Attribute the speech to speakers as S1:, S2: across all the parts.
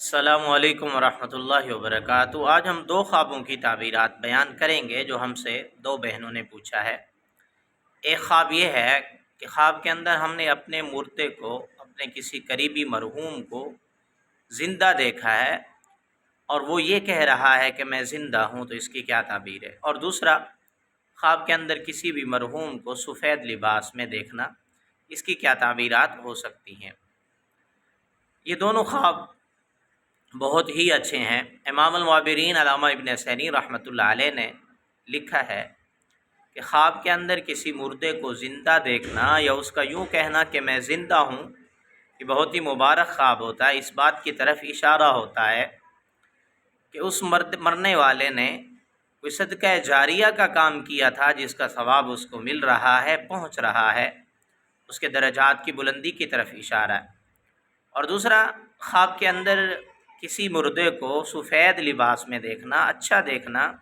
S1: السلام علیکم ورحمۃ اللہ وبرکاتہ۔ آج ہم دو خوابوں کی تعبیرات بیان کریں گے جو ہم سے دو بہنوں نے پوچھا ہے۔ ایک خواب یہ ہے کہ خواب کے اندر ہم نے اپنے مردے کو، اپنے کسی قریبی مرحوم کو زندہ دیکھا ہے اور وہ یہ کہہ رہا ہے کہ میں زندہ ہوں، تو اس کی کیا تعبیر ہے؟ اور دوسرا، خواب کے اندر کسی بھی مرحوم کو سفید لباس میں دیکھنا، اس کی کیا تعبیرات ہو سکتی ہیں؟ یہ دونوں خواب بہت ہی اچھے ہیں۔ امام المعبرین علامہ ابن سیرین رحمۃ اللہ علیہ نے لکھا ہے کہ خواب کے اندر کسی مردے کو زندہ دیکھنا یا اس کا یوں کہنا کہ میں زندہ ہوں، یہ بہت ہی مبارک خواب ہوتا ہے۔ اس بات کی طرف اشارہ ہوتا ہے کہ اس مرنے والے نے کوئی صدقہ جاریہ کا کام کیا تھا جس کا ثواب اس کو مل رہا ہے، پہنچ رہا ہے، اس کے درجات کی بلندی کی طرف اشارہ ہے۔ اور دوسرا، خواب کے اندر کسی مردے کو سفید لباس میں دیکھنا، اچھا دیکھنا،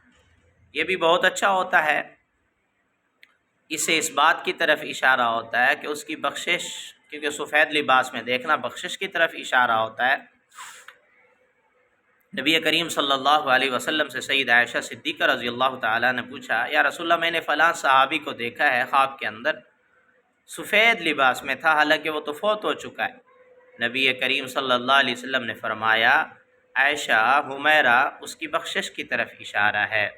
S1: یہ بھی بہت اچھا ہوتا ہے۔ اسے اس بات کی طرف اشارہ ہوتا ہے کہ اس کی بخشش، کیونکہ سفید لباس میں دیکھنا بخشش کی طرف اشارہ ہوتا ہے۔ نبی کریم صلی اللہ علیہ وسلم سے سید عائشہ صدیقہ رضی اللہ تعالیٰ نے پوچھا، یا رسول اللہ، میں نے فلاں صحابی کو دیکھا ہے خواب کے اندر سفید لباس میں تھا، حالانکہ وہ تو فوت ہو چکا ہے۔ نبی کریم صلی اللہ علیہ وسلم نے فرمایا، عائشہ، حمیرہ، اس کی بخشش کی طرف اشارہ ہے۔